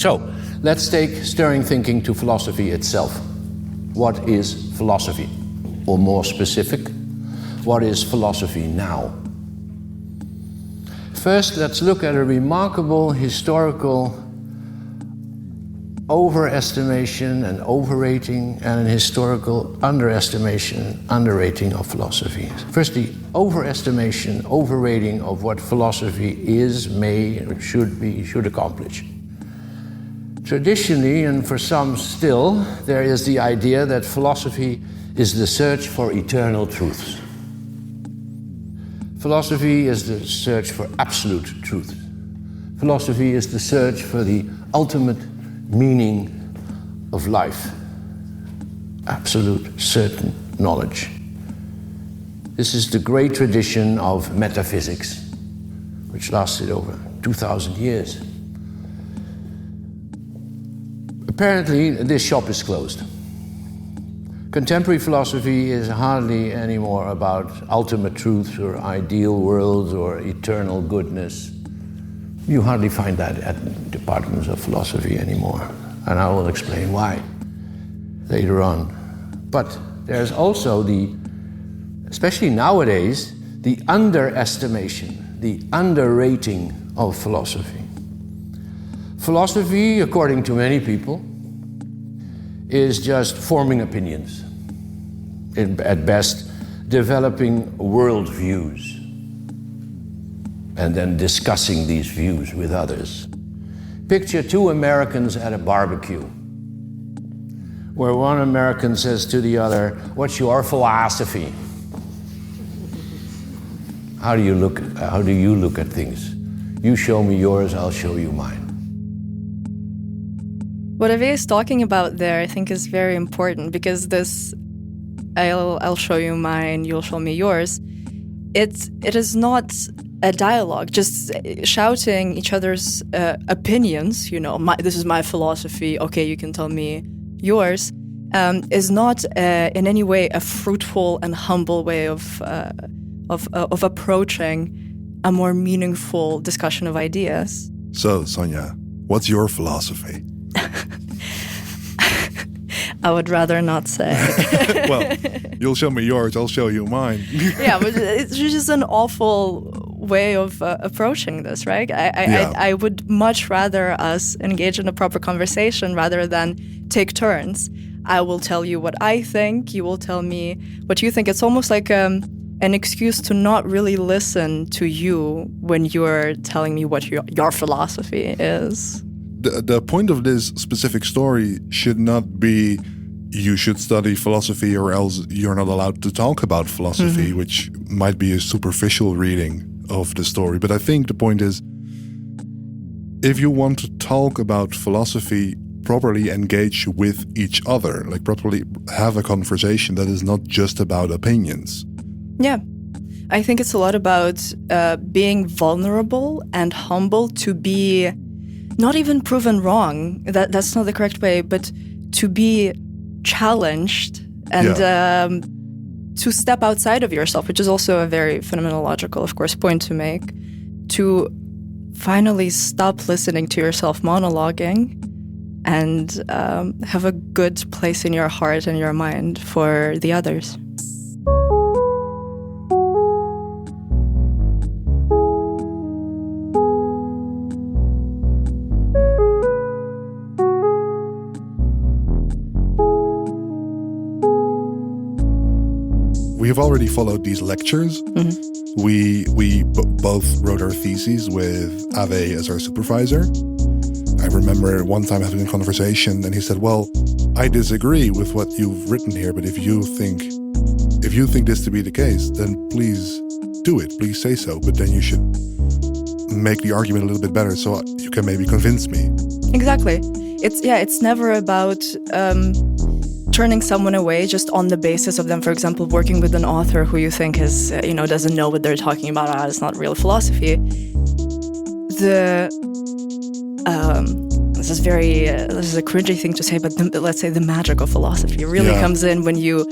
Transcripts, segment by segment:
So, let's take stirring thinking to philosophy itself. What is philosophy? Or more specific, what is philosophy now? First, let's look at a remarkable historical overestimation and overrating, and an historical underestimation and underrating of philosophy. First, the overestimation, overrating of what philosophy is, may, or should be, should accomplish. Traditionally, and for some still, there is the idea that philosophy is the search for eternal truths. Philosophy is the search for absolute truth. Philosophy is the search for the ultimate meaning of life. Absolute, certain knowledge. This is the great tradition of metaphysics, which lasted over 2,000 years. Apparently, this shop is closed. Contemporary philosophy is hardly anymore about ultimate truths or ideal worlds or eternal goodness. You hardly find that at departments of philosophy anymore, and I will explain why later on. But there's also especially nowadays, the underestimation, the underrating of philosophy. Philosophy, according to many people, is just forming opinions. At best, developing worldviews, and then discussing these views with others. Picture two Americans at a barbecue, where one American says to the other, "What's your philosophy?" How do you look at things? You show me yours, I'll show you mine. What Awee is talking about there, I think, is very important, because this, I'll show you mine, you'll show me yours, it is not a dialogue, just shouting each other's opinions, this is my philosophy, okay, you can tell me yours, is not in any way a fruitful and humble way of approaching a more meaningful discussion of ideas. So, Sonia, what's your philosophy? I would rather not say. Well, you'll show me yours, I'll show you mine. Yeah, but it's just an awful way of approaching this, right? I would much rather us engage in a proper conversation rather than take turns. I will tell you what I think, you will tell me what you think. It's almost like an excuse to not really listen to you when you're telling me what your philosophy is. The point of this specific story should not be you should study philosophy or else you're not allowed to talk about philosophy, which might be a superficial reading of the story. But I think the point is, if you want to talk about philosophy, properly engage with each other, like properly have a conversation that is not just about opinions. Yeah. I think it's a lot about being vulnerable and humble to be not even proven wrong, that's not the correct way, but to be challenged and to step outside of yourself, which is also a very phenomenological, of course, point to make, to finally stop listening to yourself monologuing and have a good place in your heart and your mind for the others. We have already followed these lectures. We both wrote our theses with Awee as our supervisor. I remember one time having a conversation and he said, well, I disagree with what you've written here, but if you think this to be the case, then please do it. Please say so. But then you should make the argument a little bit better so you can maybe convince me. Exactly. It's never about turning someone away just on the basis of them, for example, working with an author who you think is, doesn't know what they're talking about. It's not real philosophy. This is a cringy thing to say, but let's say the magic of philosophy really comes in when you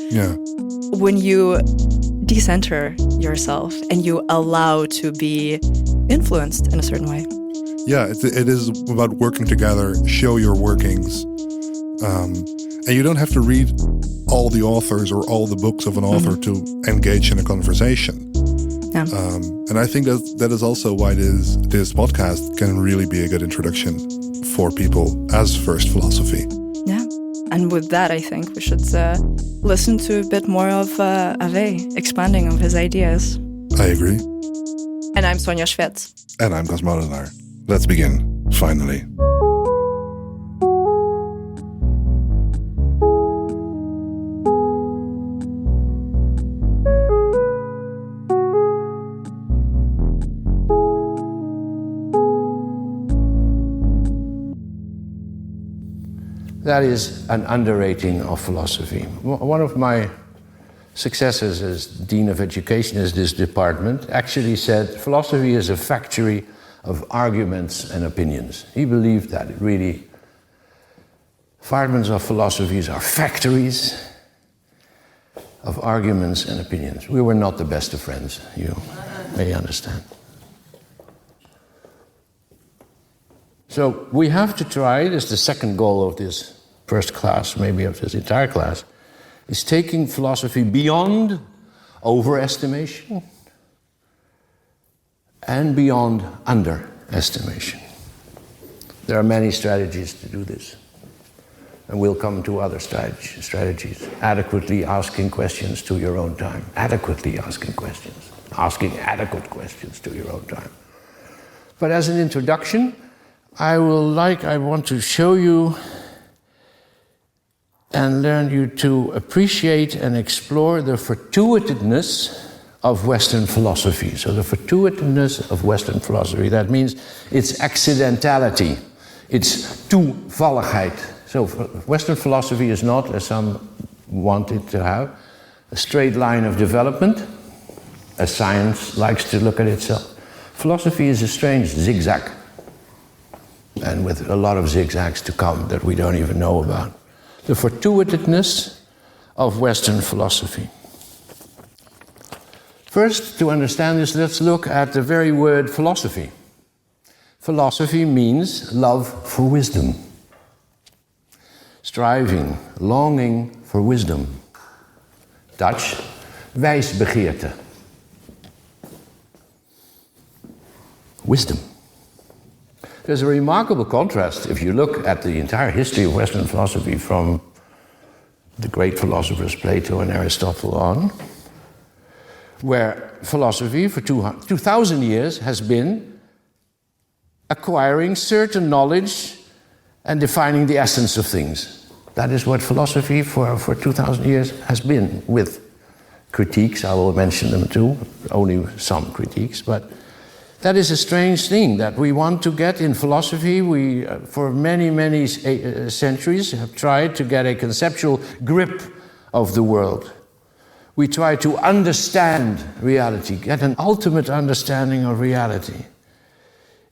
decenter yourself and you allow to be influenced in a certain way. Yeah, it is about working together, show your workings. And you don't have to read all the authors or all the books of an author to engage in a conversation. Yeah. And I think that is also why this podcast can really be a good introduction for people as first philosophy. Yeah. And with that, I think we should listen to a bit more of Awee expanding on his ideas. I agree. And I'm Sonia Schwetz. And I'm Kas Sonia II. Let's begin, finally. That is an underrating of philosophy. One of my successors as Dean of Education in this department actually said philosophy is a factory of arguments and opinions. He believed that really departments of philosophies are factories of arguments and opinions. We were not the best of friends, you may understand. So we have to try, this is the second goal of this first class, maybe of this entire class, is taking philosophy beyond overestimation and beyond underestimation. There are many strategies to do this. And we'll come to other strategies. Adequately asking questions to your own time. Adequately asking questions. Asking adequate questions to your own time. But as an introduction, I want to show you and learn you to appreciate and explore the fortuitousness of Western philosophy. So the fortuitousness of Western philosophy, that means its accidentality, its toevalligheid. So Western philosophy is not, as some want it to have, a straight line of development, as science likes to look at itself. Philosophy is a strange zigzag, and with a lot of zigzags to come that we don't even know about. The fortuitousness of Western philosophy. First, to understand this, let's look at the very word philosophy. Philosophy means love for wisdom. Striving, longing for wisdom. Dutch, wijsbegeerte. Wisdom. There's a remarkable contrast if you look at the entire history of Western philosophy from the great philosophers Plato and Aristotle on, where philosophy for 2,000 years has been acquiring certain knowledge and defining the essence of things. That is what philosophy for 2,000 years has been, with critiques. I will mention them too, only some critiques, but that is a strange thing that we want to get in philosophy. We, for many centuries, have tried to get a conceptual grip of the world. We try to understand reality, get an ultimate understanding of reality.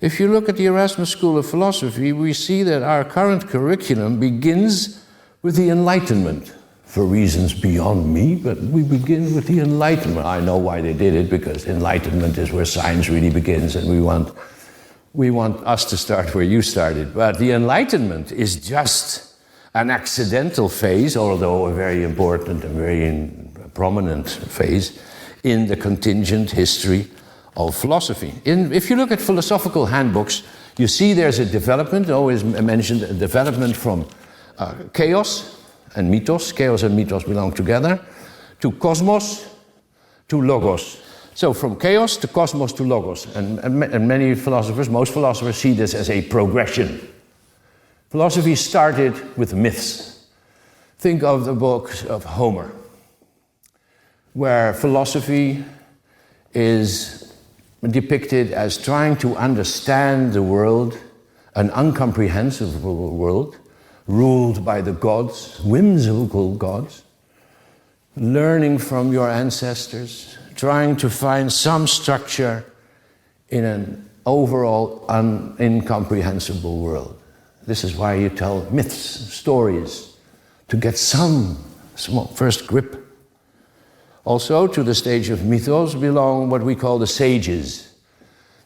If you look at the Erasmus School of Philosophy, we see that our current curriculum begins with the Enlightenment. For reasons beyond me, but we begin with the Enlightenment. I know why they did it, because Enlightenment is where science really begins, and we want us to start where you started. But the Enlightenment is just an accidental phase, although a very important and very prominent phase in the contingent history of philosophy. If you look at philosophical handbooks, you see there's a development, always mentioned a development from chaos and mythos. Chaos and mythos belong together, to cosmos, to logos. So from chaos to cosmos to logos. And many philosophers, most philosophers, see this as a progression. Philosophy started with myths. Think of the books of Homer, where philosophy is depicted as trying to understand the world, an incomprehensible world, ruled by the gods, whimsical gods, learning from your ancestors, trying to find some structure in an overall incomprehensible world. This is why you tell myths, stories, to get some small first grip. Also, to the stage of mythos belong what we call the sages.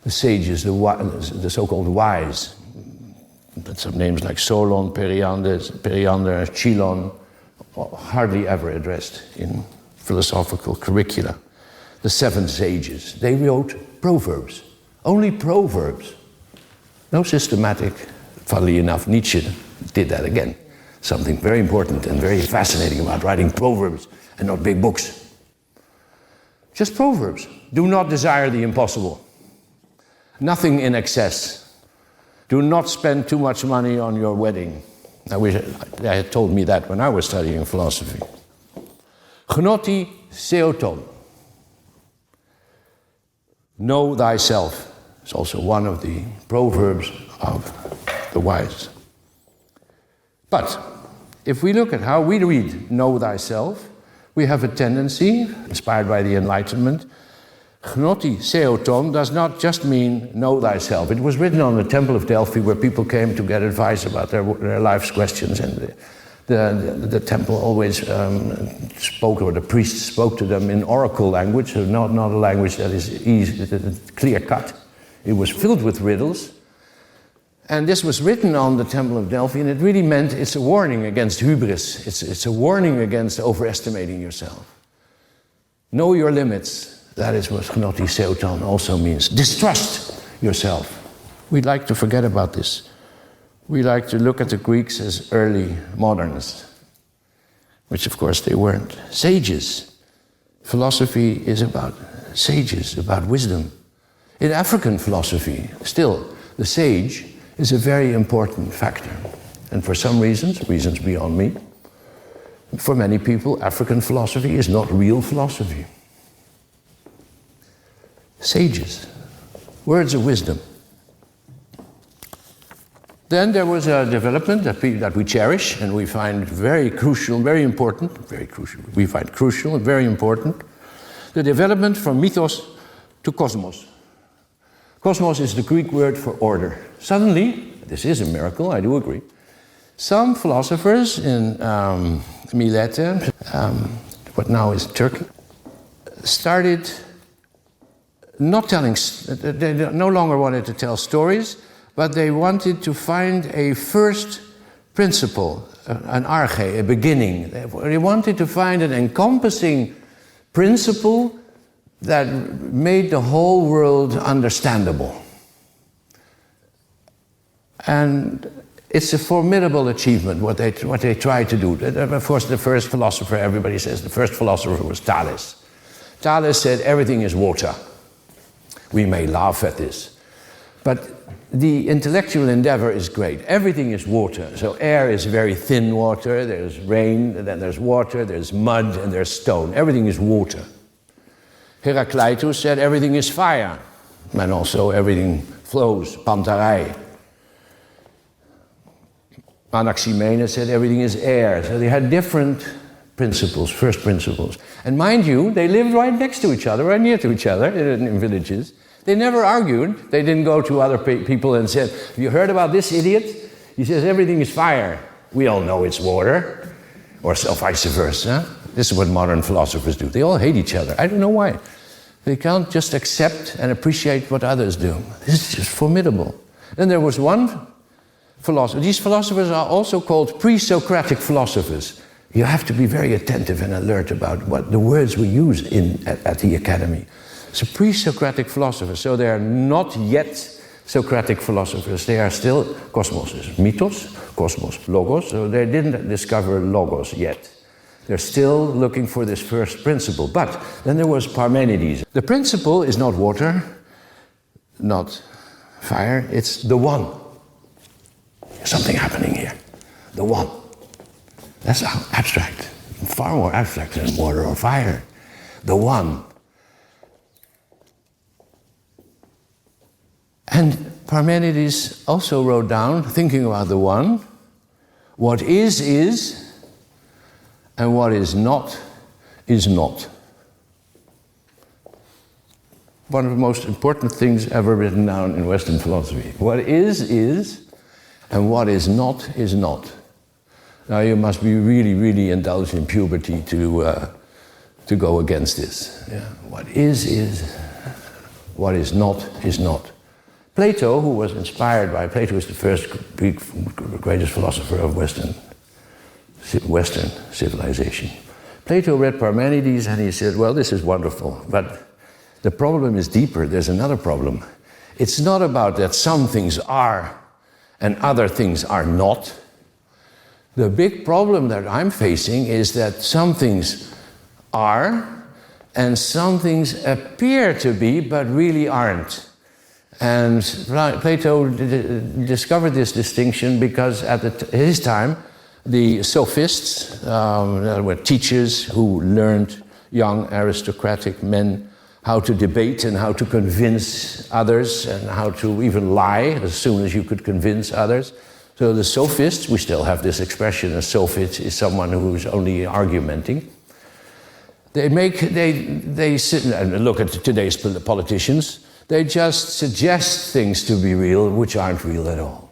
the sages, the so-called wise. Some names like Solon, Periander, Chilon, hardly ever addressed in philosophical curricula. The 7 sages, they wrote proverbs, only proverbs. No systematic. Funnily enough, Nietzsche did that again. Something very important and very fascinating about writing proverbs and not big books. Just proverbs. Do not desire the impossible. Nothing in excess. Do not spend too much money on your wedding. I wish they had told me that when I was studying philosophy. Gnoti seoton. Know thyself. It's also one of the proverbs of the wise. But if we look at how we read know thyself, we have a tendency, inspired by the Enlightenment. Gnoti seoton does not just mean know thyself. It was written on the Temple of Delphi where people came to get advice about their life's questions, and the temple always spoke, or the priests spoke to them in oracle language, so not a language that is easy, clear-cut. It was filled with riddles. And this was written on the Temple of Delphi, and it really meant it's a warning against hubris. It's a warning against overestimating yourself. Know your limits. That is what gnoti seoton also means. Distrust yourself. We like to forget about this. We like to look at the Greeks as early modernists, which of course they weren't. Sages. Philosophy is about sages, about wisdom. In African philosophy, still, the sage is a very important factor. And for some reasons beyond me, for many people, African philosophy is not real philosophy. Sages, words of wisdom. Then there was a development that we cherish and we find very crucial, very important, very crucial, we find crucial and very important, the development from mythos to cosmos. Cosmos is the Greek word for order. Suddenly, this is a miracle, I do agree, some philosophers in Milete, what now is Turkey, started not telling, they no longer wanted to tell stories, but they wanted to find a first principle, an arche, a beginning. They wanted to find an encompassing principle that made the whole world understandable. And it's a formidable achievement, what they tried to do. Of course, the first philosopher, everybody says, the first philosopher was Thales. Thales said everything is water. We may laugh at this, but the intellectual endeavor is great. Everything is water. So air is very thin water, there's rain, and then there's water, there's mud, and there's stone. Everything is water. Heraclitus said everything is fire, and also everything flows, pantarei. Anaximenes said everything is air. So they had different principles, first principles. And mind you, they lived right next to each other, right near to each other in villages. They never argued. They didn't go to other people and said, have you heard about this idiot? He says everything is fire. We all know it's water. Or so vice versa. This is what modern philosophers do. They all hate each other. I don't know why. They can't just accept and appreciate what others do. This is just formidable. Then there was one philosopher. These philosophers are also called pre-Socratic philosophers. You have to be very attentive and alert about what the words we use at the academy. So pre-Socratic philosophers, so they are not yet Socratic philosophers. They are still cosmoses, mythos, cosmos, logos. So they didn't discover logos yet. They're still looking for this first principle. But then there was Parmenides. The principle is not water, not fire, it's the one. There's something happening here. The one. That's abstract, far more abstract than water or fire. The one. And Parmenides also wrote down, thinking about the one, what is, and what is not. One of the most important things ever written down in Western philosophy. What is, and what is not. Now you must be really, really indulged in puberty to go against this. Yeah. What is, What is not is not. Plato, who was inspired by Plato, is the first greatest philosopher of Western civilization. Plato read Parmenides and he said, well, this is wonderful, but the problem is deeper. There's another problem. It's not about that some things are and other things are not. The big problem that I'm facing is that some things are and some things appear to be but really aren't. And Plato discovered this distinction because at his time, the sophists were teachers who learned young aristocratic men how to debate and how to convince others and how to even lie as soon as you could convince others. So the sophists, we still have this expression, a sophist is someone who's only argumenting. They sit and look at today's politicians. They just suggest things to be real which aren't real at all.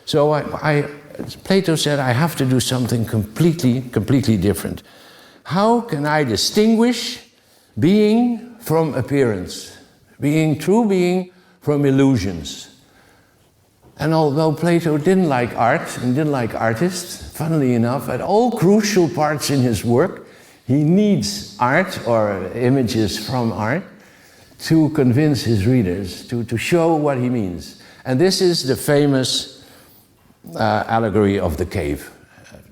So Plato said, I have to do something completely different. How can I distinguish being from appearance, true being from illusions? And although Plato didn't like art and didn't like artists, funnily enough, at all crucial parts in his work, he needs art or images from art to convince his readers, to show what he means. And this is the famous allegory of the cave.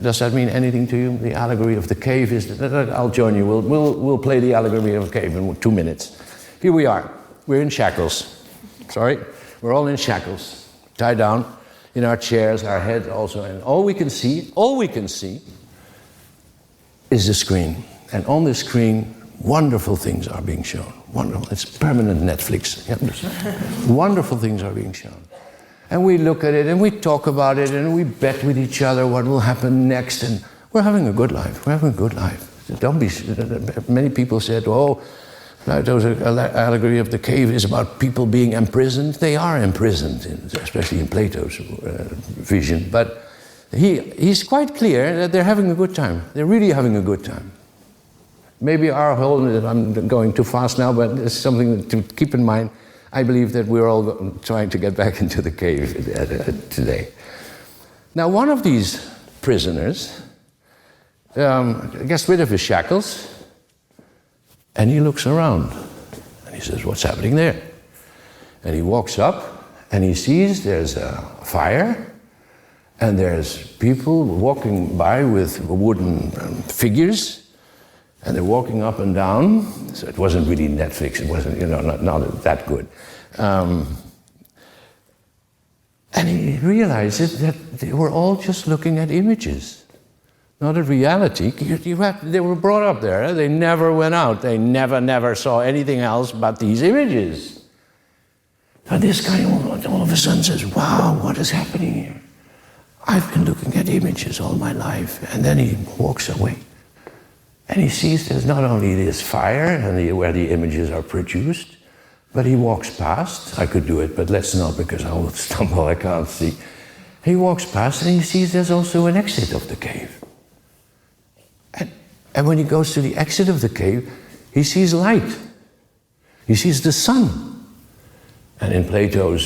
Does that mean anything to you? The allegory of the cave is... I'll join you. We'll play the allegory of the cave in 2 minutes. Here we are. We're in shackles. Sorry. We're all in shackles. Tied down in our chairs, our head also. And all we can see is the screen. And on the screen, wonderful things are being shown. Wonderful. It's permanent Netflix. Wonderful things are being shown. And we look at it and we talk about it and we bet with each other what will happen next. And we're having a good life. We're having a good life. Don't be... Many people said, oh, Plato's allegory of the cave is about people being imprisoned. They are imprisoned, especially in Plato's vision. But he's quite clear that they're having a good time. They're really having a good time. Maybe I'm going too fast now, but it's something to keep in mind. I believe that we're all trying to get back into the cave today. Now, one of these prisoners gets rid of his shackles, and he looks around. And he says, what's happening there? And he walks up, and he sees there's a fire, and there's people walking by with wooden figures, and they're walking up and down. So it wasn't really Netflix. It wasn't, not that good. And he realizes that they were all just looking at images, not at reality. They were brought up there. They never went out. They never saw anything else but these images. And this guy all of a sudden says, wow, what is happening here? I've been looking at images all my life. And then he walks away. And he sees there's not only this fire and where the images are produced, but he walks past. I could do it, but let's not because I will stumble, I can't see. He walks past and he sees there's also an exit of the cave. And when he goes to the exit of the cave, he sees light. He sees the sun. And in Plato's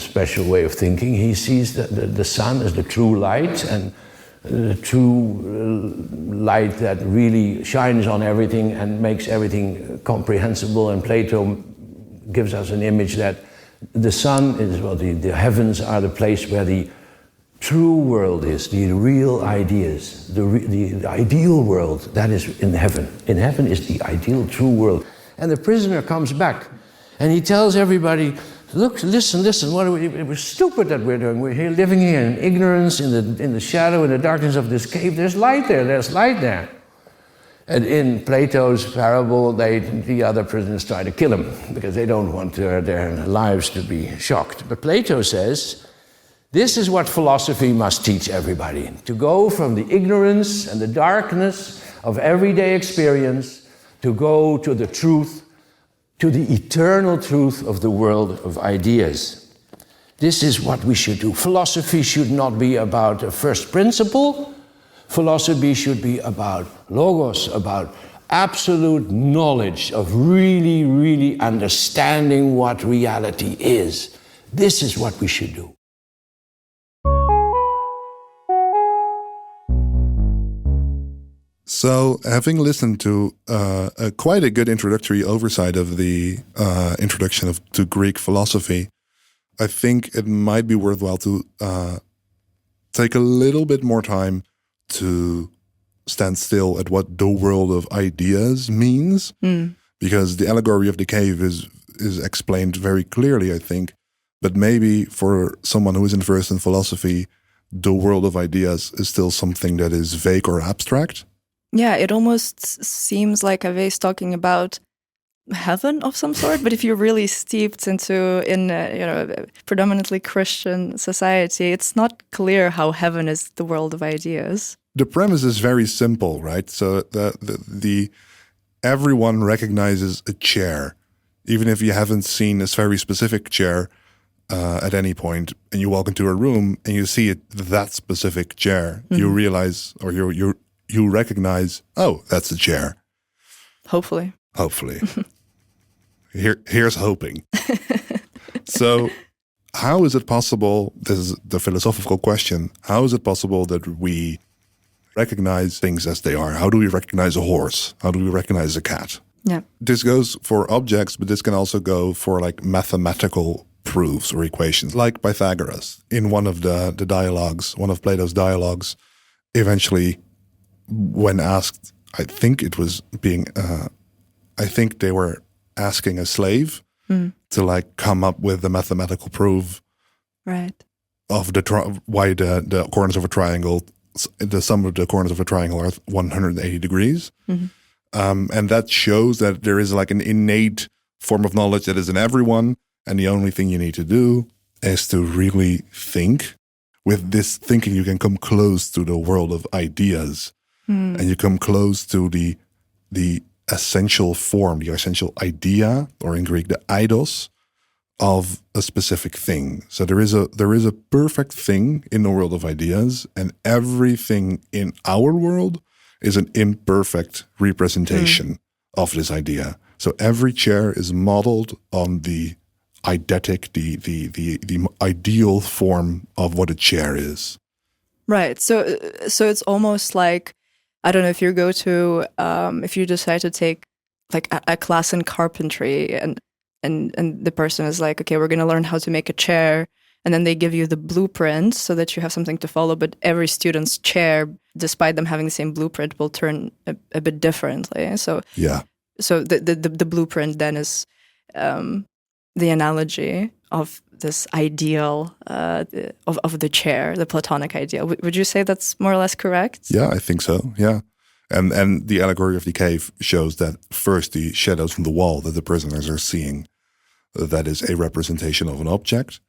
special way of thinking, he sees the sun as the true light and the true light that really shines on everything and makes everything comprehensible. And Plato gives us an image that the sun is, the heavens are the place where the true world is, the real ideas, the ideal world, that is in heaven. In heaven is the ideal true world. And the prisoner comes back and he tells everybody, look, listen, it was stupid that we're doing. We're here living here in ignorance, in the shadow, in the darkness of this cave. There's light there. And in Plato's parable, the other prisoners try to kill him because they don't want their lives to be shocked. But Plato says, this is what philosophy must teach everybody, to go from the ignorance and the darkness of everyday experience to go to the truth, to the eternal truth of the world of ideas. This is what we should do. Philosophy should not be about a first principle. Philosophy should be about logos, about absolute knowledge of really, really understanding what reality is. This is what we should do. So, having listened to quite a good introductory oversight of the introduction to Greek philosophy, I think it might be worthwhile to take a little bit more time to stand still at what the world of ideas means, because the allegory of the cave is explained very clearly, I think. But maybe for someone who isn't versed in philosophy, the world of ideas is still something that is vague or abstract. Yeah, it almost seems like Awee is talking about heaven of some sort. But if you're really steeped in a predominantly Christian society, it's not clear how heaven is the world of ideas. The premise is very simple, right? So the everyone recognizes a chair, even if you haven't seen this very specific chair at any point, and you walk into a room and you see that specific chair, you realize, or you recognize, oh, that's a chair. Hopefully. Here's hoping. So how is it possible, this is the philosophical question, how is it possible that we recognize things as they are? How do we recognize a horse? How do we recognize a cat? Yeah. This goes for objects, but this can also go for like mathematical proofs or equations, like Pythagoras. In one of the dialogues, one of Plato's dialogues, eventually when asked, I think they were asking a slave to like come up with the mathematical proof, right, of why the corners of a triangle, the sum of the corners of a triangle are 180 degrees. And that shows that there is like an innate form of knowledge that is in everyone, and the only thing you need to do is to really think. With this thinking, you can come close to the world of ideas, and you come close to the essential form, the essential idea, or in Greek, the eidos, of a specific thing. So there is a perfect thing in the world of ideas, and everything in our world is an imperfect representation of this idea. So every chair is modeled on the eidetic, the ideal form of what a chair is. Right. So it's almost like, I don't know, if you go to, if you decide to take like a class in carpentry, and the person is like, okay, we're going to learn how to make a chair, and then they give you the blueprint so that you have something to follow. But every student's chair, despite them having the same blueprint, will turn a bit differently. So yeah. So the blueprint then is the analogy of this ideal of the chair, the Platonic ideal. Would you say that's more or less correct? Yeah, I think so. Yeah. And the allegory of the cave shows that first the shadows from the wall that the prisoners are seeing, that is a representation of an object.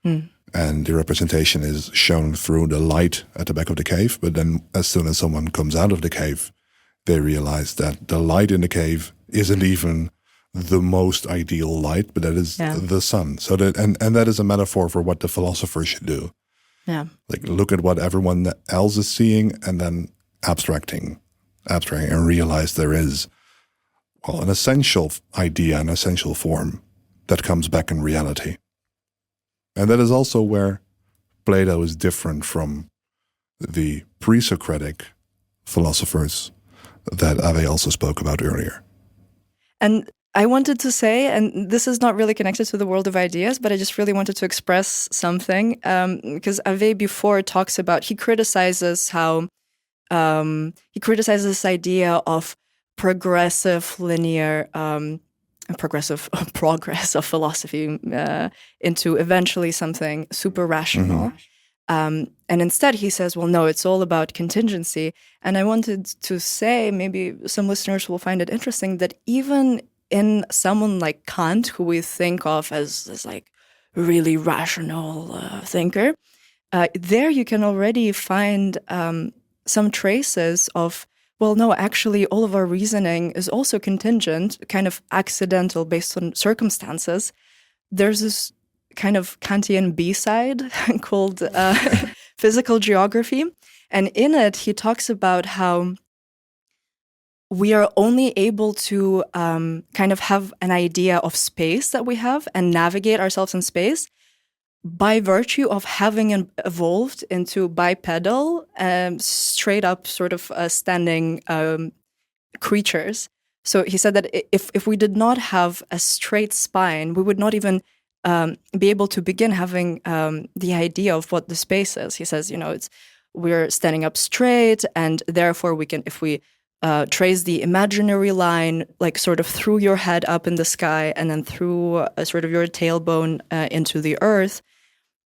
And the representation is shown through the light at the back of the cave. But then as soon as someone comes out of the cave, they realize that the light in the cave isn't even the most ideal light, but that is the sun. So that and that is a metaphor for what the philosopher should do. Yeah. Like look at what everyone else is seeing, and then abstracting and realize there is, well, an essential idea, an essential form that comes back in reality. And that is also where Plato is different from the pre-Socratic philosophers that Awee also spoke about earlier. And I wanted to say, and this is not really connected to the world of ideas, but I just really wanted to express something, because Awee before talks about, he criticizes how, he criticizes this idea of progressive linear, progressive progress of philosophy into eventually something super rational. And instead he says, well, no, it's all about contingency. And I wanted to say, maybe some listeners will find it interesting, that even in someone like Kant, who we think of as this like really rational thinker, there you can already find some traces of, well, no, actually all of our reasoning is also contingent, kind of accidental based on circumstances. There's this kind of Kantian B-side called physical geography. And in it, he talks about how we are only able to kind of have an idea of space that we have and navigate ourselves in space by virtue of having evolved into bipedal, straight up sort of standing creatures. So he said that if we did not have a straight spine, we would not even be able to begin having the idea of what the space is. He says, we're standing up straight, and therefore we can, if we trace the imaginary line, like sort of through your head up in the sky and then through sort of your tailbone into the earth,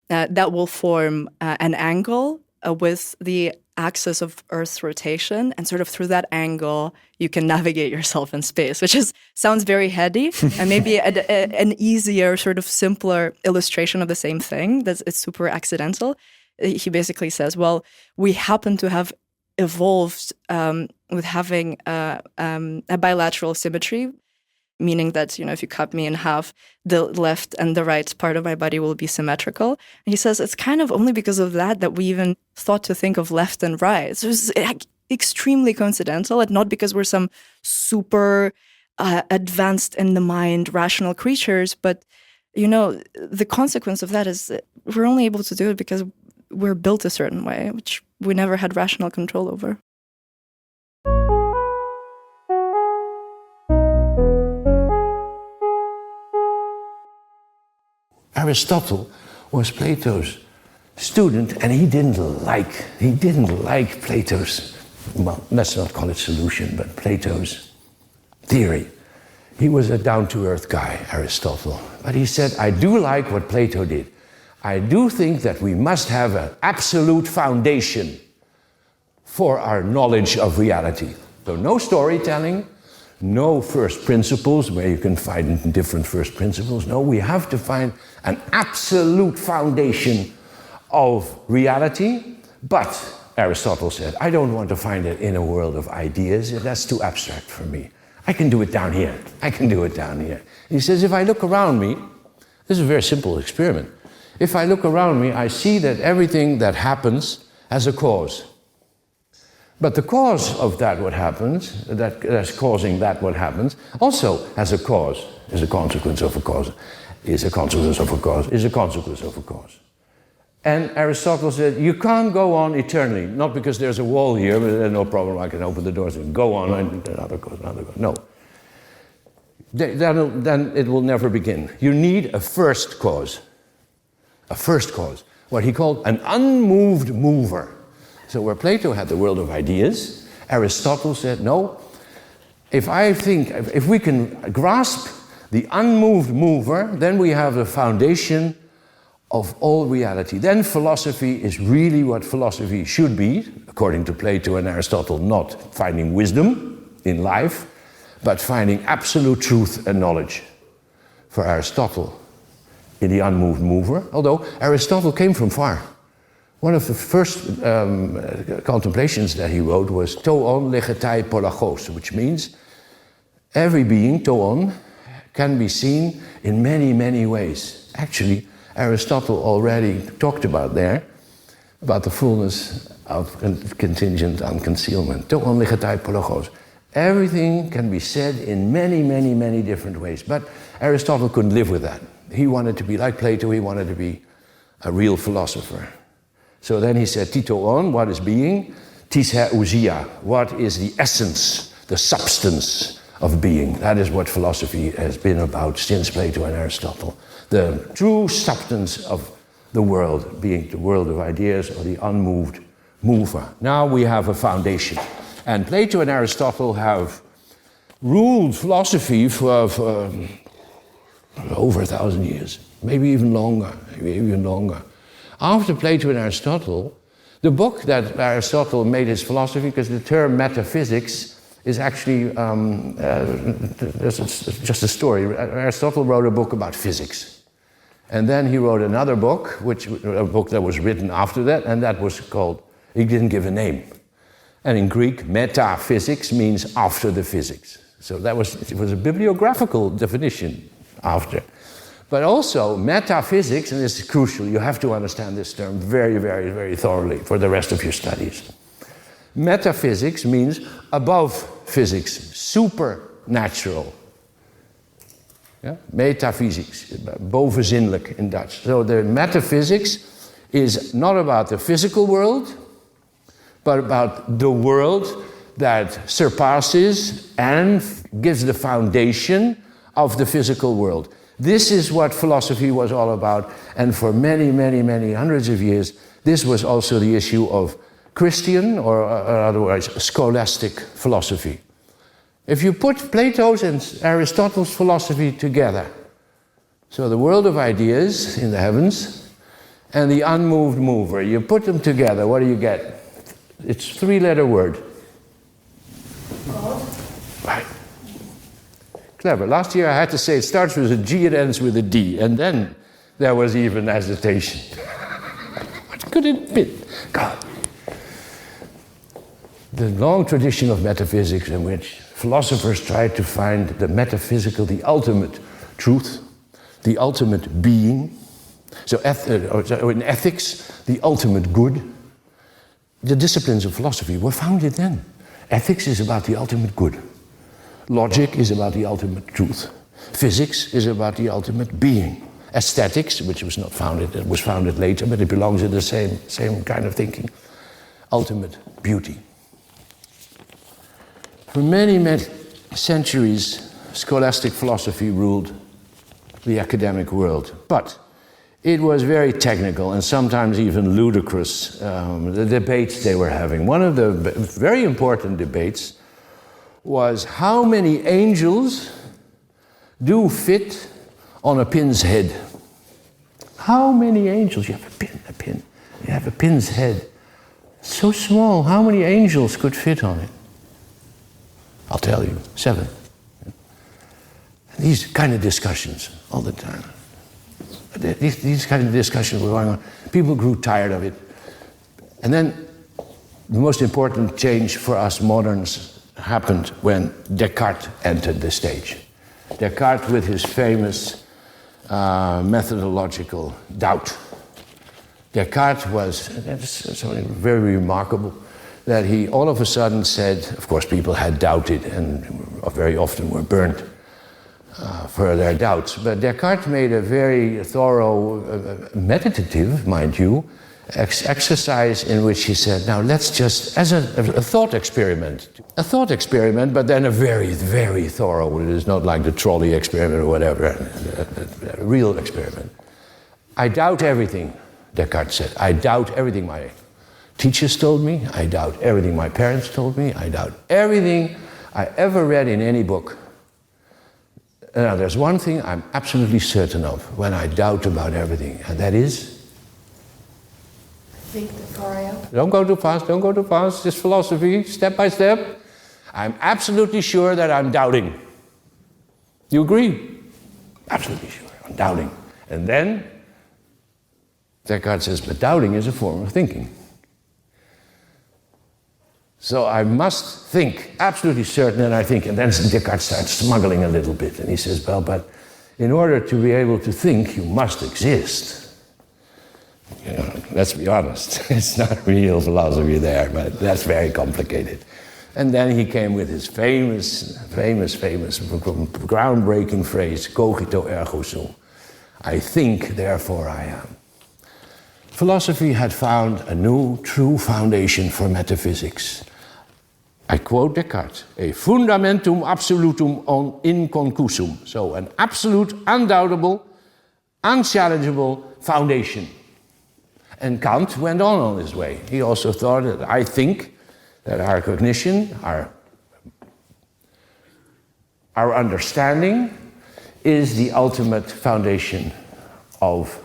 that will form an angle with the axis of Earth's rotation, and sort of through that angle you can navigate yourself in space, which sounds very heady and maybe an easier, sort of simpler illustration of the same thing. It's super accidental. He basically says, well, we happen to have evolved with having a bilateral symmetry, meaning that, if you cut me in half, the left and the right part of my body will be symmetrical. And he says it's kind of only because of that we even thought to think of left and right. So it's extremely coincidental, and not because we're some super advanced in the mind, rational creatures, but, the consequence of that is that we're only able to do it because we're built a certain way, which we never had rational control over. Aristotle was Plato's student, and he didn't like Plato's, well, let's not call it solution, but Plato's theory. He was a down-to-earth guy, Aristotle. But he said, I do like what Plato did. I do think that we must have an absolute foundation for our knowledge of reality. So no storytelling, no first principles where you can find different first principles. No, we have to find an absolute foundation of reality. But Aristotle said, I don't want to find it in a world of ideas. That's too abstract for me. I can do it down here. I can do it down here. He says, if I look around me, this is a very simple experiment. If I look around me, I see that everything that happens has a cause. But the cause of that what happens, that's causing that what happens, also has a cause, is a consequence of a cause, is a consequence of a cause, is a consequence of a cause. And Aristotle said, you can't go on eternally, not because there's a wall here, but there's no problem, I can open the doors and go on, and another cause. No. Then it will never begin. You need a first cause, what he called an unmoved mover. So where Plato had the world of ideas, Aristotle said, no, if we can grasp the unmoved mover, then we have the foundation of all reality. Then philosophy is really what philosophy should be, according to Plato and Aristotle, not finding wisdom in life, but finding absolute truth and knowledge. For Aristotle, in the unmoved mover, although Aristotle came from far. One of the first contemplations that he wrote was toon legetai polagos, which means every being, toon, can be seen in many, many ways. Actually, Aristotle already talked about the fullness of contingent unconcealment. Toon legetai polagos. Everything can be said in many, many, many different ways. But Aristotle couldn't live with that. He wanted to be like Plato, he wanted to be a real philosopher. So then he said, titoon, what is being? Tis ousia, what is the essence, the substance of being? That is what philosophy has been about since Plato and Aristotle. The true substance of the world, being the world of ideas or the unmoved mover. Now we have a foundation. And Plato and Aristotle have ruled philosophy for over 1,000 years, maybe even longer. After Plato and Aristotle, the book that Aristotle made his philosophy, because the term metaphysics is actually just a story. Aristotle wrote a book about physics. And then he wrote another book, a book that was written after that, and that was called, he didn't give a name. And in Greek, metaphysics means after the physics. So it was a bibliographical definition, after. But also, metaphysics, and this is crucial, you have to understand this term very, very, very thoroughly for the rest of your studies. Metaphysics means above physics, supernatural. Yeah? Metaphysics, bovenzinnelijk in Dutch. So the metaphysics is not about the physical world, but about the world that surpasses and gives the foundation of the physical world. This is what philosophy was all about, and for many, many, many hundreds of years, this was also the issue of Christian, or otherwise scholastic philosophy. If you put Plato's and Aristotle's philosophy together, so the world of ideas in the heavens and the unmoved mover, you put them together, what do you get? It's a three-letter word. God. Right. Clever. Last year I had to say it starts with a G, it ends with a D, and then there was even hesitation. What could it be? God. The long tradition of metaphysics in which philosophers tried to find the metaphysical, the ultimate truth, the ultimate being. So in ethics, the ultimate good. The disciplines of philosophy were founded then. Ethics is about the ultimate good. Logic is about the ultimate truth. Physics is about the ultimate being. Aesthetics, which was not founded, it was founded later, but it belongs to the same kind of thinking. Ultimate beauty. For many, many centuries, scholastic philosophy ruled the academic world. But it was very technical and sometimes even ludicrous, the debates they were having. One of the very important debates was how many angels do fit on a pin's head. How many angels? You have a pin. You have a pin's head. So small, how many angels could fit on it? I'll tell you, 7. These kind of discussions all the time. These kind of discussions were going on. People grew tired of it. And then the most important change for us moderns happened when Descartes entered the stage. Descartes with his famous methodological doubt. Descartes was something very remarkable, that he all of a sudden said, of course people had doubted and very often were burnt for their doubts, but Descartes made a very thorough, meditative, mind you, exercise in which he said, now let's just, as a thought experiment, but then a very, very thorough, it is not like the trolley experiment or whatever, a real experiment. I doubt everything, Descartes said. I doubt everything my teachers told me, I doubt everything my parents told me, I doubt everything I ever read in any book. Now, there's one thing I'm absolutely certain of when I doubt about everything, and that is? Victoria. Don't go too fast, just philosophy, step by step. I'm absolutely sure that I'm doubting. You agree? Absolutely sure, I'm doubting. And then, Descartes says, but doubting is a form of thinking. So I must think, absolutely certain that I think, and then Descartes starts smuggling a little bit, and he says, well, but in order to be able to think, you must exist. You know, let's be honest, it's not real philosophy there, but that's very complicated. And then he came with his famous, groundbreaking phrase, cogito ergo sum. I think, therefore I am. Philosophy had found a new, true foundation for metaphysics. I quote Descartes, a fundamentum absolutum inconcusum. So an absolute, undoubtable, unchallengeable foundation. And Kant went on his way. He also thought that I think that our cognition, our understanding is the ultimate foundation of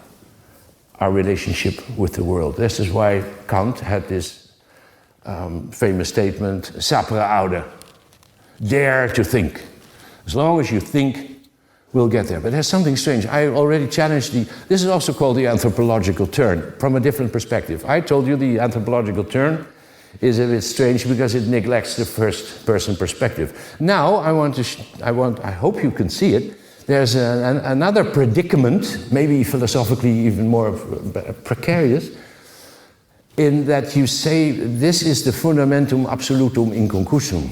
our relationship with the world. This is why Kant had this famous statement, sapere aude, dare to think. As long as you think, we'll get there. But there's something strange. I already challenged this is also called the anthropological turn, from a different perspective. I told you the anthropological turn is a bit strange because it neglects the first person perspective. Now, I hope you can see it. There's another predicament, maybe philosophically even more precarious, in that you say this is the fundamentum absolutum inconcussum.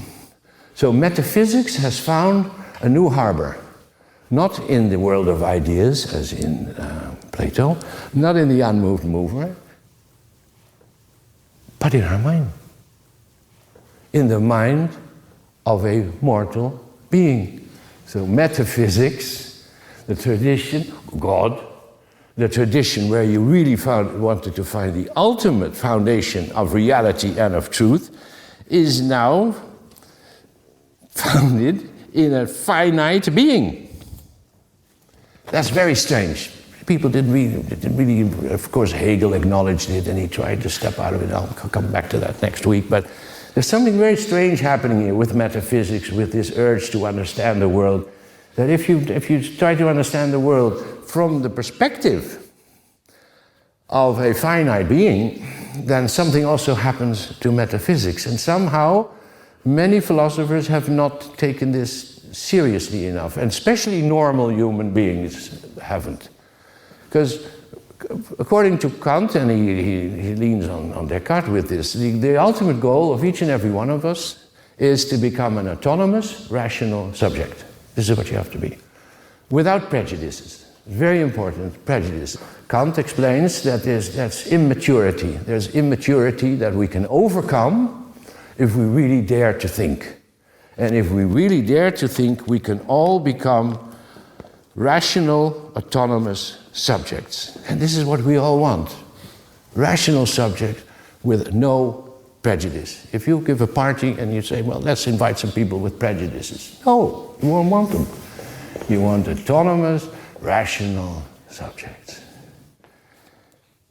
So metaphysics has found a new harbor, not in the world of ideas, as in Plato, not in the unmoved mover, but in our mind. In the mind of a mortal being. So metaphysics, the tradition, God, the tradition where you really wanted to find the ultimate foundation of reality and of truth, is now founded in a finite being. That's very strange. People didn't really, of course Hegel acknowledged it and he tried to step out of it. I'll come back to that next week. But there's something very strange happening here with metaphysics, with this urge to understand the world, that if you try to understand the world from the perspective of a finite being, then something also happens to metaphysics. And somehow, many philosophers have not taken this seriously enough, and especially normal human beings haven't. Because according to Kant, and he leans on Descartes with this, the ultimate goal of each and every one of us is to become an autonomous, rational subject. This is what you have to be. Without prejudices. Very important, prejudice. Kant explains that that's immaturity. There's immaturity that we can overcome if we really dare to think. And if we really dare to think, we can all become rational, autonomous subjects. And this is what we all want. Rational subject with no prejudice. If you give a party and you say, well, let's invite some people with prejudices. No, you won't want them. You want autonomous, rational subjects.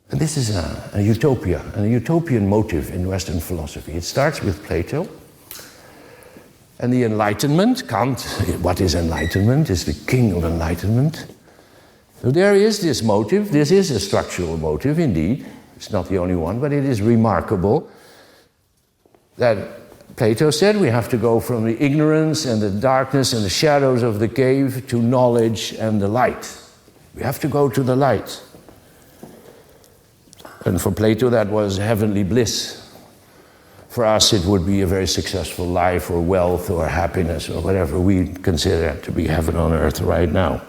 And this is a utopia, a utopian motive in Western philosophy. It starts with Plato. And the Enlightenment, Kant, what is enlightenment, is the king of enlightenment. So there is this motive. This is a structural motive, indeed. It's not the only one, but it is remarkable that Plato said we have to go from the ignorance and the darkness and the shadows of the cave to knowledge and the light. We have to go to the light. And for Plato, that was heavenly bliss. For us, it would be a very successful life or wealth or happiness or whatever we consider to be heaven on earth right now.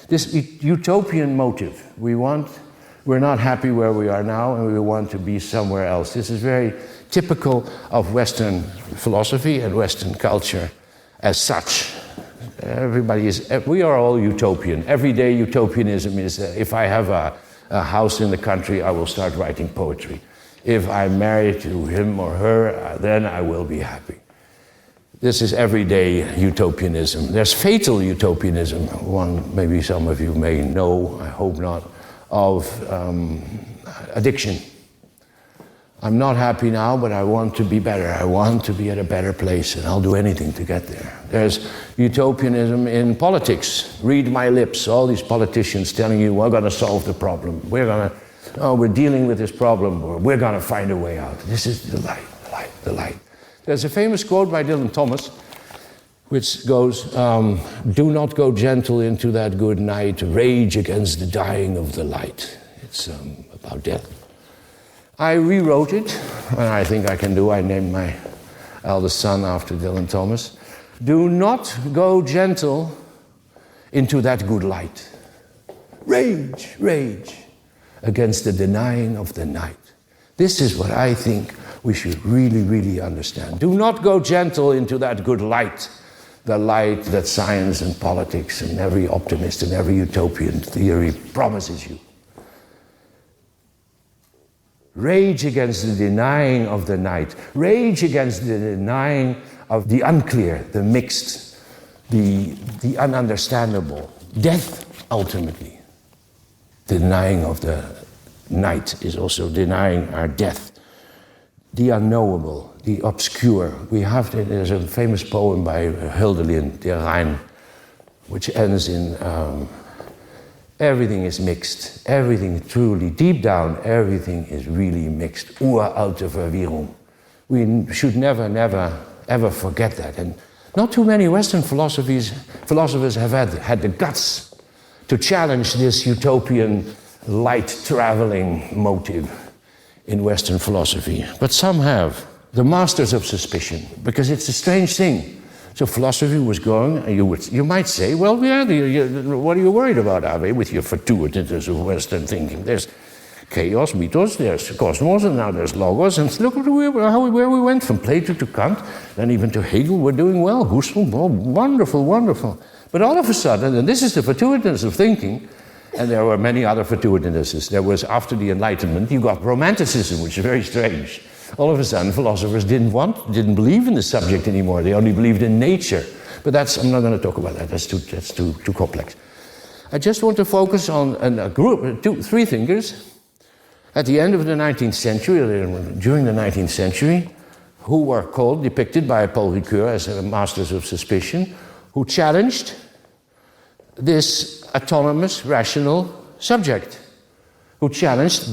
This utopian motive, we're not happy where we are now and we want to be somewhere else. This is very typical of Western philosophy and Western culture as such. We are all utopian. Everyday utopianism is if I have a house in the country, I will start writing poetry. If I'm married to him or her, then I will be happy. This is everyday utopianism. There's fatal utopianism, one maybe some of you may know, I hope not, of addiction. I'm not happy now, but I want to be better. I want to be at a better place, and I'll do anything to get there. There's utopianism in politics. Read my lips, all these politicians telling you, we're going to solve the problem. We're dealing with this problem, or we're going to find a way out. This is the light, the light, the light. There's a famous quote by Dylan Thomas, which goes, do not go gentle into that good night, rage against the dying of the light. It's about death. I rewrote it, and I think I can do. I named my eldest son after Dylan Thomas. Do not go gentle into that good light. Rage, rage against the denying of the night. This is what I think we should really, really understand. Do not go gentle into that good light, the light that science and politics and every optimist and every utopian theory promises you. Rage against the denying of the night. Rage against the denying of the unclear, the mixed, the ununderstandable. Death, ultimately. The denying of the night is also denying our death. The unknowable, the obscure. There's a famous poem by Hölderlin, Der Rhein, which ends in everything is mixed. Everything truly, deep down, everything is really mixed. Uralte Verwirrung. We should never, ever forget that. And not too many Western philosophers have had the guts to challenge this utopian light traveling motive. in Western philosophy, but some have. The masters of suspicion, because it's a strange thing. So philosophy was going, and you might say, well, yeah, what are you worried about, Awee, with your fortuities of Western thinking? There's chaos, mythos, there's cosmos, and now there's logos, and look at where we went, from Plato to Kant, then even to Hegel, we're doing well. Husserl, oh, wonderful, wonderful. But all of a sudden, and this is the fortuitousness of thinking, and there were many other fortuitousnesses. There was, after the Enlightenment, you got Romanticism, which is very strange. All of a sudden, philosophers didn't believe in the subject anymore. They only believed in nature. But I'm not going to talk about that. That's too complex. I just want to focus on a group, three thinkers at the end of the 19th century, during the 19th century, who were depicted by Paul Ricoeur as masters of suspicion, who challenged this autonomous, rational subject, who challenged,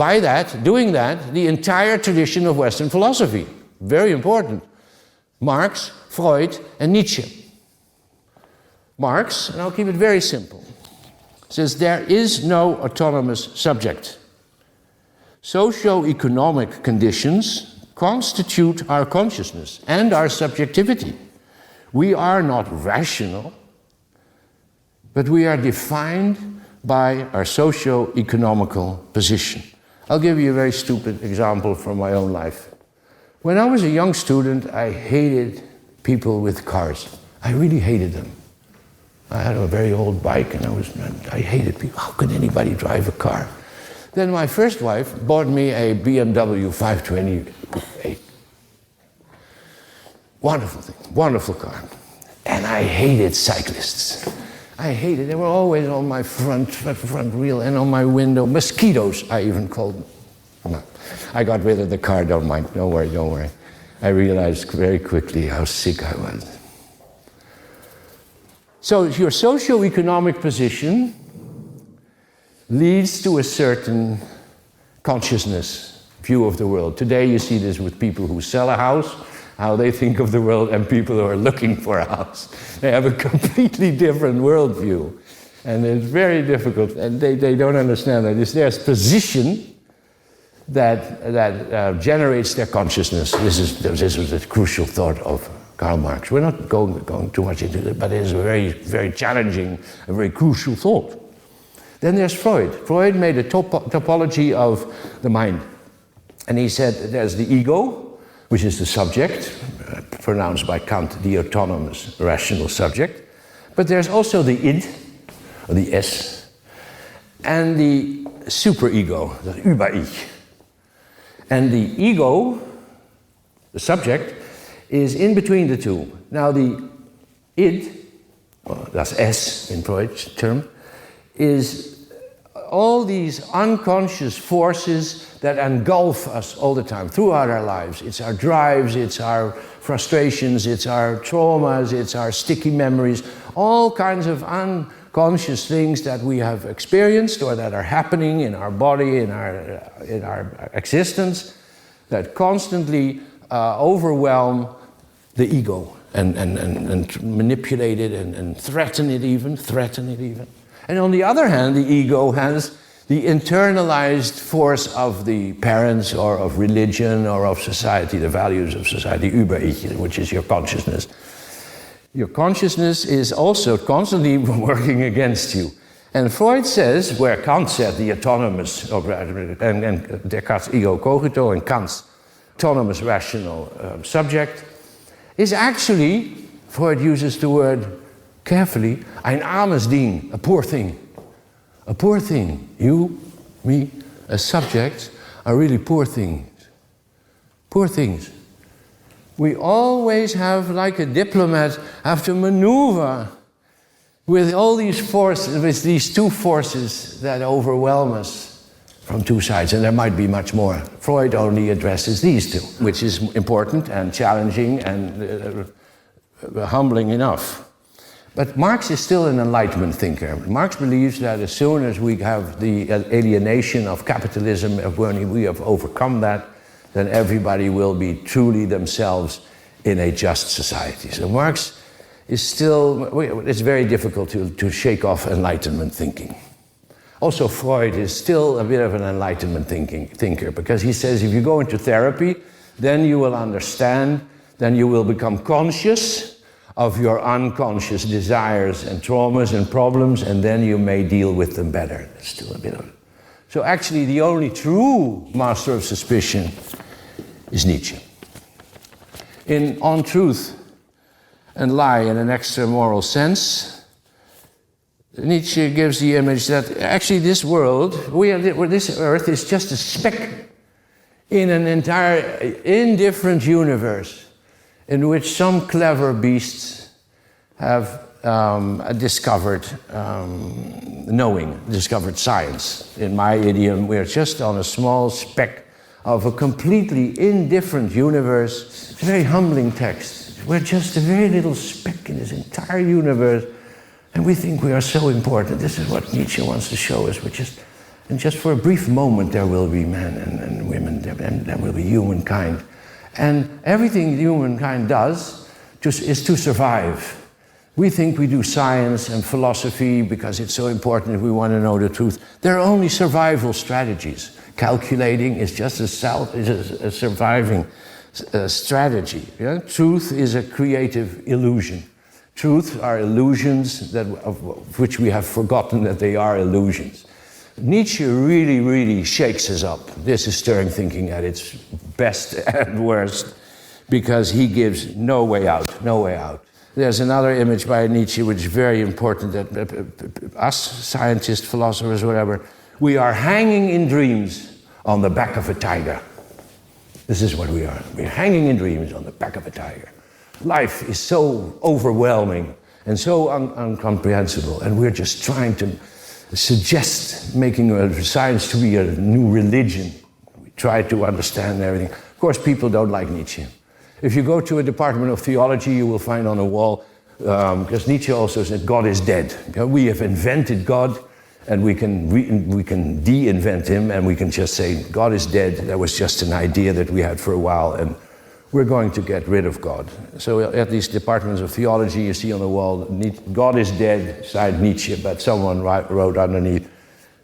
doing that, the entire tradition of Western philosophy. Very important. Marx, Freud, and Nietzsche. Marx, and I'll keep it very simple, says there is no autonomous subject. Socio-economic conditions constitute our consciousness and our subjectivity. We are not rational, but we are defined by our socio-economical position. I'll give you a very stupid example from my own life. When I was a young student, I hated people with cars. I really hated them. I had a very old bike and I hated people. How could anybody drive a car? Then my first wife bought me a BMW 528. Wonderful thing, wonderful car. And I hated cyclists. I hated, they were always on my front wheel and on my window. Mosquitoes, I even called them. No. I got rid of the car, don't mind, don't worry. I realized very quickly how sick I was. So your socio-economic position leads to a certain consciousness, view of the world. Today you see this with people who sell a house, how they think of the world, and people who are looking for a house. They have a completely different worldview. And it's very difficult, and they don't understand that. It's their position that generates their consciousness. This was a crucial thought of Karl Marx. We're not going too much into it, but it is a very, very challenging, a very crucial thought. Then there's Freud. Freud made a topology of the mind. And he said there's the ego, which is the subject, pronounced by Kant, the autonomous, rational subject. But there's also the id, or the S, and the superego, the Über-Ich. And the ego, the subject, is in between the two. Now the id, well, that's S in Freud's term, is all these unconscious forces that engulf us all the time, throughout our lives. It's our drives, it's our frustrations, it's our traumas, it's our sticky memories, all kinds of unconscious things that we have experienced or that are happening in our body, in our existence, that constantly overwhelm the ego and manipulate it and threaten it even. And on the other hand, the ego has the internalized force of the parents or of religion or of society, the values of society, Über-Ich, which is your consciousness. Your consciousness is also constantly working against you. And Freud says, where Kant said the autonomous, and Descartes' ego cogito, and Kant's autonomous rational subject, is actually, Freud uses the word carefully, ein armes Ding, a poor thing. A poor thing. You, me, as subjects, are really poor things. Poor things. We always have, like a diplomat, have to maneuver with all these forces, with these two forces that overwhelm us from two sides, and there might be much more. Freud only addresses these two, which is important and challenging and humbling enough. But Marx is still an Enlightenment thinker. Marx believes that as soon as we have the alienation of capitalism, when we have overcome that, then everybody will be truly themselves in a just society. So Marx is still, it's very difficult to shake off Enlightenment thinking. Also, Freud is still a bit of an Enlightenment thinker, because he says if you go into therapy, then you will understand, then you will become conscious of your unconscious desires and traumas and problems, and then you may deal with them better. That's still a bit of it. So actually, the only true master of suspicion is Nietzsche. In On Truth and Lie in an Extra-Moral Sense, Nietzsche gives the image that actually this world, this earth, is just a speck in an entire indifferent universe in which some clever beasts have discovered discovered science. In my idiom, we're just on a small speck of a completely indifferent universe. It's a very humbling text. We're just a very little speck in this entire universe, and we think we are so important. This is what Nietzsche wants to show us. And just for a brief moment, there will be men and women, and there will be humankind. And everything humankind does is to survive. We think we do science and philosophy because it's so important if we want to know the truth. They're only survival strategies. Calculating is just a surviving strategy. Yeah? Truth is a creative illusion. Truth are illusions of which we have forgotten that they are illusions. Nietzsche really, really shakes us up. This is stirring thinking at its best and worst, because he gives no way out, no way out. There's another image by Nietzsche which is very important, that us scientists, philosophers, whatever, we are hanging in dreams on the back of a tiger. This is what we are. We're hanging in dreams on the back of a tiger. Life is so overwhelming and so incomprehensible, and we're just trying to suggest making science to be a new religion. We try to understand everything. Of course, people don't like Nietzsche. If you go to a department of theology, you will find on a wall, because Nietzsche also said God is dead. We have invented God, and we can de-invent him, and we can just say God is dead. That was just an idea that we had for a while, and we're going to get rid of God. So at these departments of theology, you see on the wall, God is dead, signed Nietzsche, but someone wrote underneath,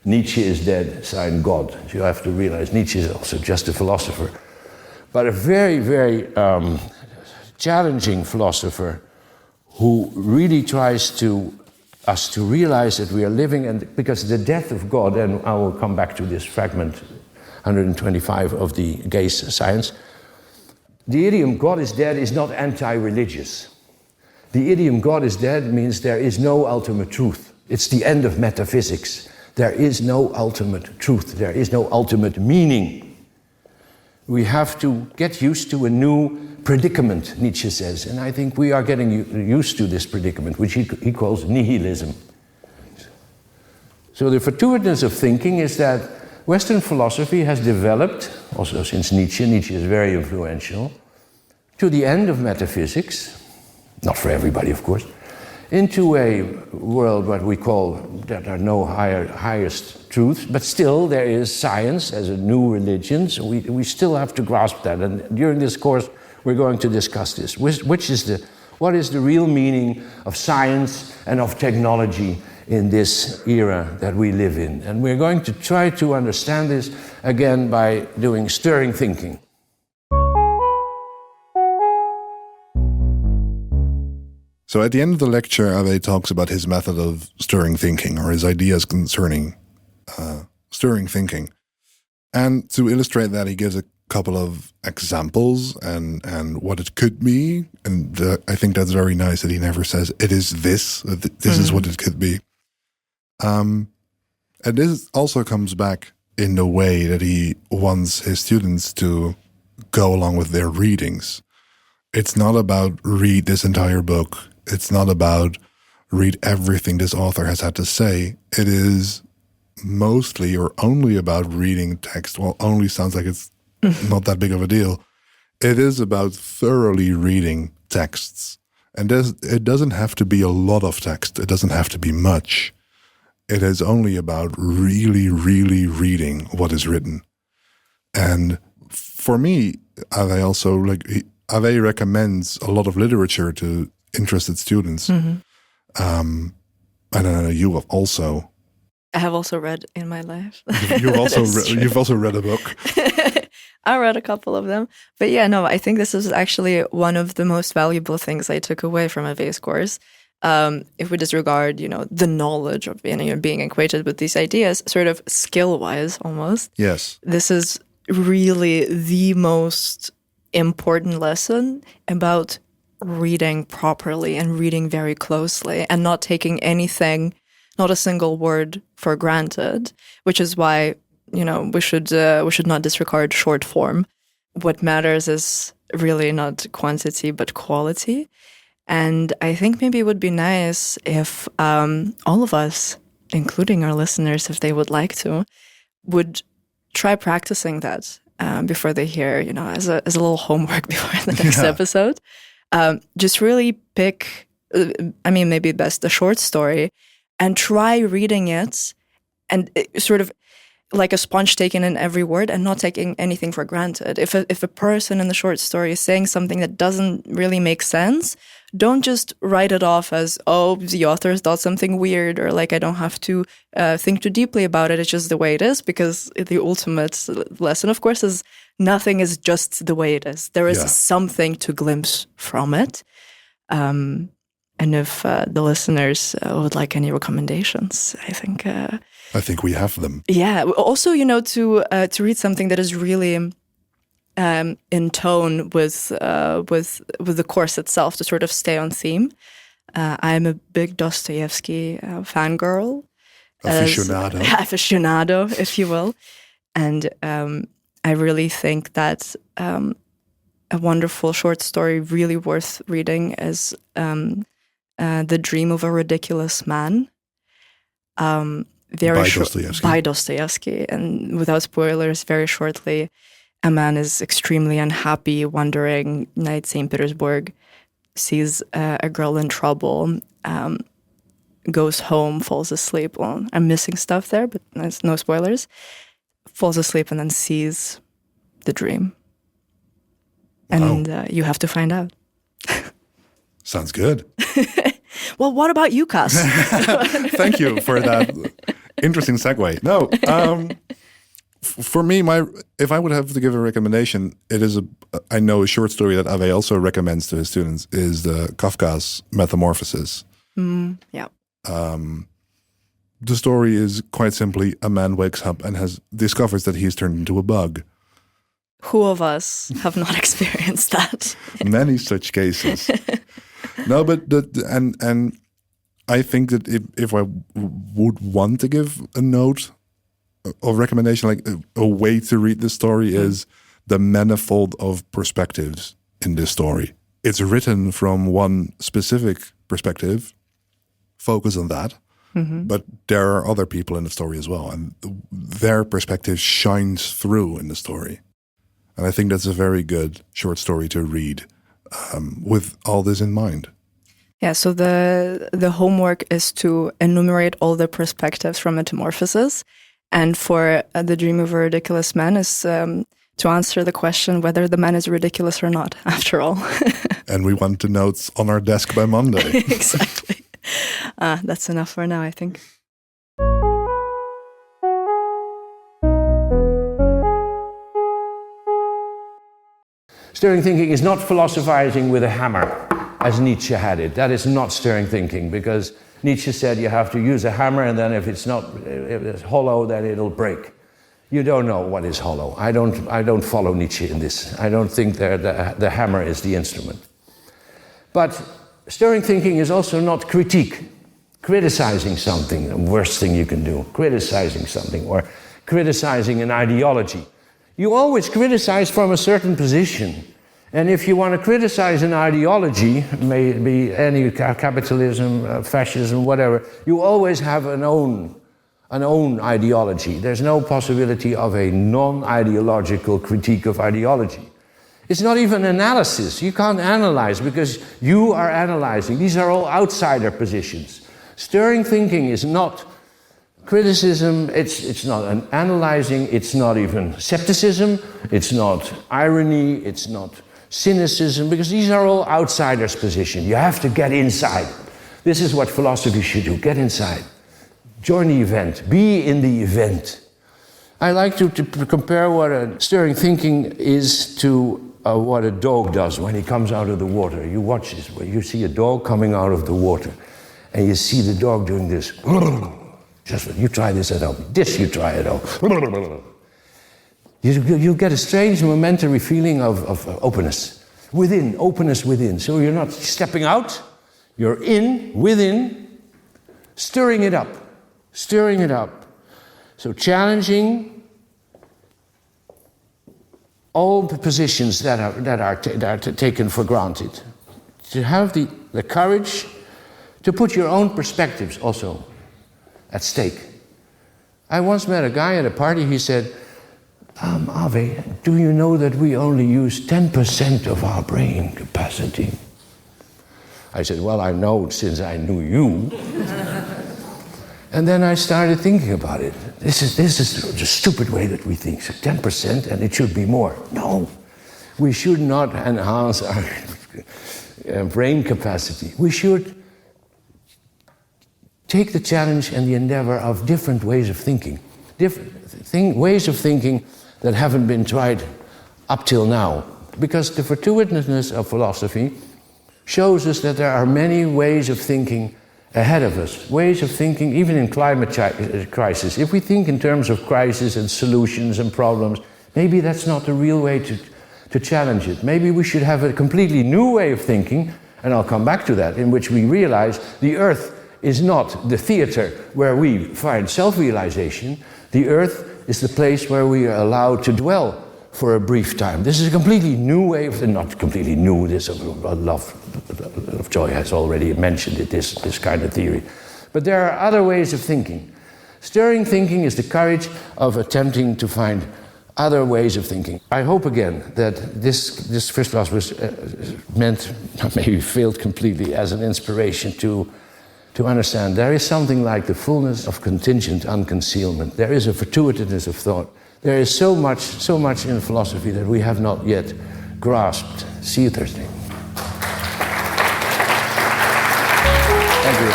Nietzsche is dead, signed God. So you have to realize Nietzsche is also just a philosopher, but a very, very challenging philosopher who really tries us to realize that we are living, and because the death of God, and I will come back to this fragment 125 of the Gay's Science, the idiom God is dead is not anti-religious. The idiom God is dead means there is no ultimate truth. It's the end of metaphysics. There is no ultimate truth. There is no ultimate meaning. We have to get used to a new predicament, Nietzsche says, and I think we are getting used to this predicament, which he calls nihilism. So the fortuitousness of thinking is that Western philosophy has developed, also since Nietzsche is very influential, to the end of metaphysics, not for everybody of course, into a world what we call, that are no highest truths, but still there is science as a new religion, so we still have to grasp that, and during this course we're going to discuss this, what is the real meaning of science and of technology in this era that we live in. And we're going to try to understand this again by doing stirring thinking. So at the end of the lecture, Awee talks about his method of stirring thinking, or his ideas concerning stirring thinking. And to illustrate that, he gives a couple of examples and what it could be. And I think that's very nice that he never says, it is this, this is what it could be. And this also comes back in the way that he wants his students to go along with their readings. It's not about read this entire book. It's not about read everything this author has had to say. It is mostly or only about reading text. Well, only sounds like it's not that big of a deal. It is about thoroughly reading texts. And it doesn't have to be a lot of text. It doesn't have to be much. It is only about really, really reading what is written. And for me, Awee recommends a lot of literature to interested students. Mm-hmm. And I know you have also. I have also read in my life. You've also read a book. I read a couple of them. But yeah, no, I think this is actually one of the most valuable things I took away from Awee's course. If we disregard, the knowledge of being acquainted with these ideas, sort of skill-wise almost. Yes. This is really the most important lesson about reading properly and reading very closely and not taking anything, not a single word, for granted, which is why, we should not disregard short form. What matters is really not quantity but quality. And I think maybe it would be nice if all of us, including our listeners, if they would like to, would try practicing that before they hear, as a little homework before the next episode. Just really pick, maybe best a short story and try reading it and sort of like a sponge taking in every word and not taking anything for granted. If a person in the short story is saying something that doesn't really make sense, don't just write it off as, oh, the author thought something weird, or like I don't have to think too deeply about it. It's just the way it is, because the ultimate lesson, of course, is nothing is just the way it is. There is something to glimpse from it. And if the listeners would like any recommendations, I think we have them. Yeah. Also, to read something that is really in tone with the course itself, to sort of stay on theme. I'm a big Dostoevsky fangirl. Aficionado, if you will. And I really think that a wonderful short story really worth reading is The Dream of a Ridiculous Man. By Dostoevsky. And without spoilers, very shortly, a man is extremely unhappy, wandering night St. Petersburg, sees a girl in trouble, goes home, falls asleep. Well, I'm missing stuff there, but there's no spoilers. Falls asleep and then sees the dream. And you have to find out. Sounds good. Well, what about you, Kas? Thank you for that interesting segue. No, for me, if I would have to give a recommendation, it is I know a short story that Awee also recommends to his students is the Kafka's Metamorphosis. Yeah. The story is quite simply a man wakes up and discovers that he's turned into a bug. Who of us have not experienced that? Many such cases. No, but and I think that if I would want to give a note of recommendation, like a way to read the story is the manifold of perspectives in this story. It's written from one specific perspective, focus on that, but there are other people in the story as well, and their perspective shines through in the story. And I think that's a very good short story to read with all this in mind. Yeah, so the homework is to enumerate all the perspectives from Metamorphosis. And for The Dream of a Ridiculous Man is to answer the question whether the man is ridiculous or not, after all. And we want the notes on our desk by Monday. Exactly. That's enough for now, I think. Stirring thinking is not philosophizing with a hammer, as Nietzsche had it. That is not stirring thinking, because Nietzsche said you have to use a hammer, and then if it's hollow, then it'll break. You don't know what is hollow. I don't follow Nietzsche in this. I don't think the hammer is the instrument. But stirring thinking is also not critique. Criticizing something, the worst thing you can do. Criticizing something, or criticizing an ideology. You always criticize from a certain position. And if you want to criticize an ideology, maybe any capitalism, fascism, whatever, you always have an own ideology. There's no possibility of a non-ideological critique of ideology. It's not even analysis. You can't analyze because you are analyzing. These are all outsider positions. Stirring thinking is not criticism, it's not an analyzing, it's not even skepticism, it's not irony, it's not cynicism, because these are all outsiders' position. You have to get inside. This is what philosophy should do, get inside. Join the event. Be in the event. I like to compare what a stirring thinking is to what a dog does when he comes out of the water. You watch this, where you see a dog coming out of the water, and you see the dog doing this. Just you try this at home. This you try at home. You get a strange momentary feeling of openness within, openness within. So you're not stepping out, you're in, within, stirring it up. Stirring it up. So challenging all the positions that are taken for granted. To have the courage to put your own perspectives also at stake. I once met a guy at a party, he said, Awee, do you know that we only use 10% of our brain capacity? I said, well, I know since I knew you. And then I started thinking about it. This is the stupid way that we think. So 10% and it should be more. No, we should not enhance our brain capacity. We should take the challenge and the endeavor of different ways of thinking. Ways of thinking that haven't been tried up till now. Because the fortuitousness of philosophy shows us that there are many ways of thinking ahead of us, ways of thinking even in climate crisis. If we think in terms of crisis and solutions and problems, maybe that's not the real way to challenge it. Maybe we should have a completely new way of thinking, and I'll come back to that, in which we realize the earth is not the theater where we find self-realization. The earth is the place where we are allowed to dwell for a brief time. This is a completely new way of, not completely new, this Lovejoy has already mentioned it, this kind of theory. But there are other ways of thinking. Stirring thinking is the courage of attempting to find other ways of thinking. I hope again that this first class was meant, maybe failed completely, as an inspiration to understand there is something like the fullness of contingent unconcealment. There is a fortuitousness of thought. There is so much in philosophy that we have not yet grasped. See you Thursday. Thank you.